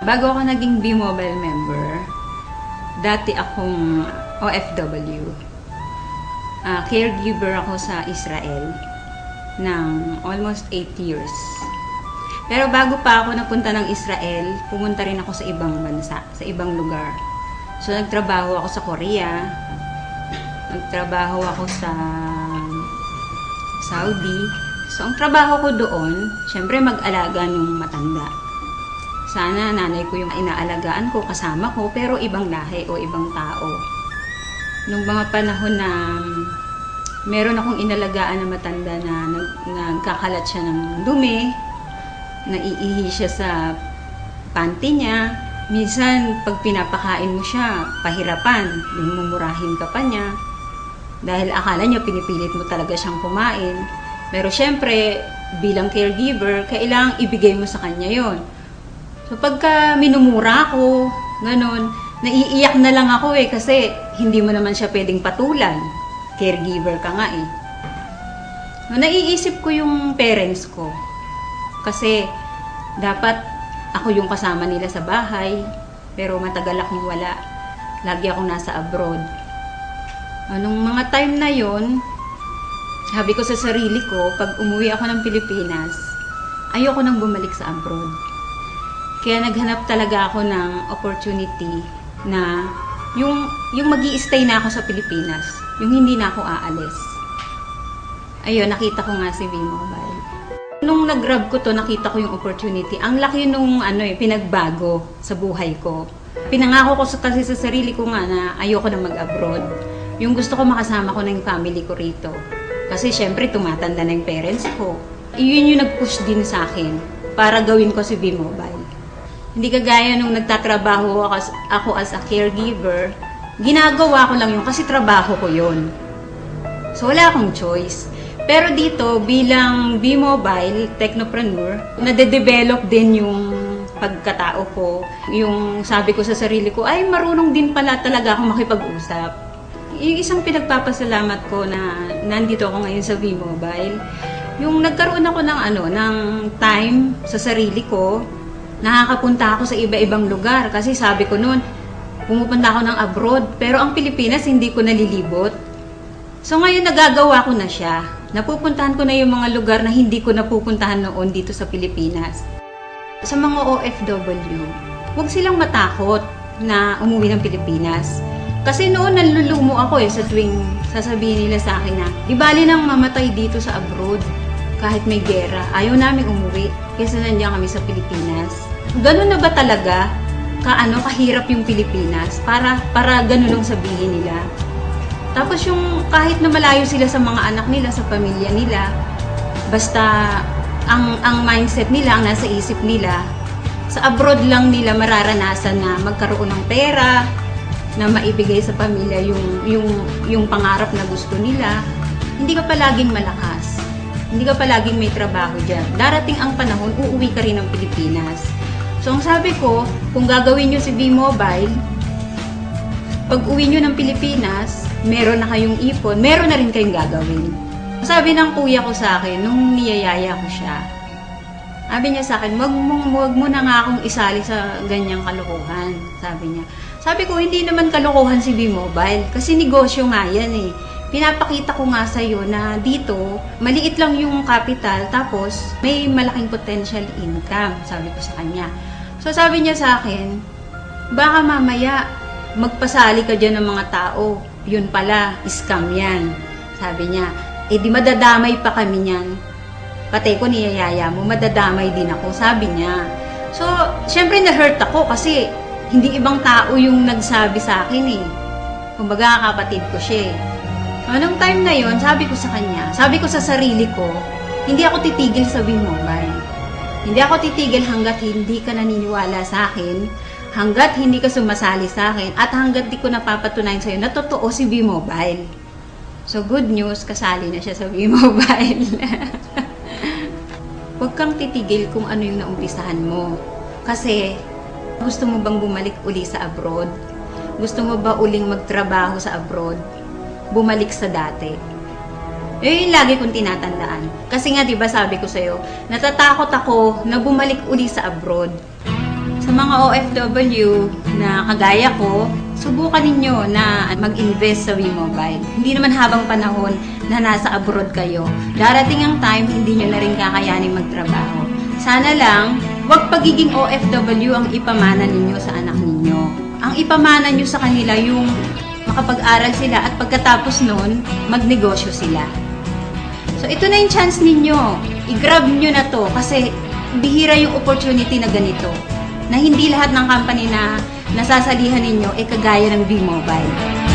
Bago ako naging B-Mobile member, dati akong OFW. Caregiver ako sa Israel ng almost 8 years. Pero bago pa ako napunta ng Israel, pumunta rin ako sa ibang bansa, sa ibang lugar. So, nagtrabaho ako sa Korea, nagtrabaho ako sa Saudi. So, ang trabaho ko doon, syempre mag-alaga ng matanda. Sana nanay ko yung inaalagaan ko, kasama ko, pero ibang lahi o ibang tao. Nung mga panahon na meron akong inalagaan na matanda na nagkakalat siya ng dumi, naiihi siya sa panty niya. Minsan, pag pinapakain mo siya, pahirapan, mumurahin ka pa niya. Dahil akala niya pinipilit mo talaga siyang kumain. Pero syempre, bilang caregiver, kailangang ibigay mo sa kanya yon. So pagka minumura ako, ganun, naiiyak na lang ako kasi hindi mo naman siya pwedeng patulan. Caregiver ka nga eh. No, naiisip ko yung parents ko. Kasi dapat ako yung kasama nila sa bahay, pero matagal akong wala. Lagi akong nasa abroad. Nung mga time na yon, sabi ko sa sarili ko, pag umuwi ako ng Pilipinas, ayoko nang bumalik sa abroad. Kaya naghanap talaga ako ng opportunity na yung magi-stay na ako sa Pilipinas, yung hindi na ako aalis. Ayun, nakita ko nga si B-Mobile. Nung nag-grab ko to, nakita ko yung opportunity. Ang laki nung pinagbago sa buhay ko. Pinangako ko kasi sa sarili ko nga na ayoko na mag-abroad. Yung gusto ko makasama ko ng family ko rito. Kasi syempre tumatanda na yung parents ko. Iyon yung nag-push din sa akin para gawin ko si B-Mobile. Hindi kagaya nung nagtatrabaho ako as a caregiver, ginagawa ko lang yun kasi trabaho ko yun. So wala akong choice. Pero dito, bilang B-Mobile technopreneur, nade-develop din yung pagkatao ko. Yung sabi ko sa sarili ko, ay marunong din pala talaga akong makipag-usap. Yung isang pinagpapasalamat ko na nandito ako ngayon sa B-Mobile, yung nagkaroon ako ng time sa sarili ko, nakakapunta ako sa iba-ibang lugar. Kasi sabi ko noon, pumupunta ako ng abroad, pero ang Pilipinas hindi ko nalilibot. So ngayon nagagawa ko na siya. Napupuntahan ko na yung mga lugar na hindi ko napupuntahan noon dito sa Pilipinas. Sa mga OFW, huwag silang matakot na umuwi ng Pilipinas. Kasi noon nanlulumo ako sa tuwing sasabihin nila sa akin na, di bali nang mamatay dito sa abroad kahit may gera. Ayaw namin umuwi kasi nandiyan kami sa Pilipinas. Ganun na ba talaga kahirap yung Pilipinas para ganun lang sabihin nila? Tapos yung kahit na malayo sila sa mga anak nila, sa pamilya nila, basta ang mindset nila, ang nasa isip nila, sa abroad lang nila mararanasan na magkaroon ng pera, na maibigay sa pamilya yung pangarap na gusto nila. Hindi ka palaging malakas. Hindi ka palaging may trabaho dyan. Darating ang panahon, uuwi ka rin ng Pilipinas. So ang sabi ko, kung gagawin nyo si B-Mobile, pag uwi nyo ng Pilipinas, meron na kayong ipon, meron na rin kayong gagawin. Sabi ng kuya ko sa akin, nung niyayaya ko siya, sabi niya sa akin, wag mo na nga akong isali sa ganyang kalokohan, sabi niya. Sabi ko, hindi naman kalokohan si B-Mobile, kasi negosyo nga yan eh. Pinapakita ko nga sa'yo na dito, maliit lang yung capital, tapos may malaking potential income, sabi ko sa kanya. So sabi niya sa akin, baka mamaya, magpasali ka dyan ng mga tao. Yun pala, scam yan. Sabi niya, di madadamay pa kami niyan. Pati ko niyayaya mo, madadamay din ako, sabi niya. So, syempre na-hurt ako kasi hindi ibang tao yung nagsabi sa akin eh. Kumbaga, kapatid ko siya eh. Anong time na yon, sabi ko sa kanya, sabi ko sa sarili ko, hindi ako titigil sa B-Mobile. Hindi ako titigil hanggat hindi ka naniniwala sa akin, hanggat hindi ka sumasali sa akin, at hanggat di ko napapatunayan sa'yo na totoo si B-Mobile. So, good news, kasali na siya sa B-Mobile. Huwag kang titigil kung ano yung naumpisahan mo. Kasi, gusto mo bang bumalik uli sa abroad? Gusto mo ba uling magtrabaho sa abroad? Bumalik sa dati? Yung lagi kong tinatandaan. Kasi nga, diba sabi ko sa'yo, natatakot ako na bumalik uli sa abroad. Sa mga OFW na kagaya ko, subukan ninyo na mag-invest sa WeMobile. Hindi naman habang panahon na nasa abroad kayo, darating ang time hindi nyo na rin kakayanin magtrabaho. Sana lang, huwag pagiging OFW ang ipamana ninyo sa anak ninyo. Ang ipamana nyo sa kanila yung makapag-aral sila at pagkatapos nun, magnegosyo sila. So ito na yung chance ninyo. I-grab nyo na to kasi bihira yung opportunity na ganito. Na hindi lahat ng company na nasasalihan ninyo kagaya ng WeMobile.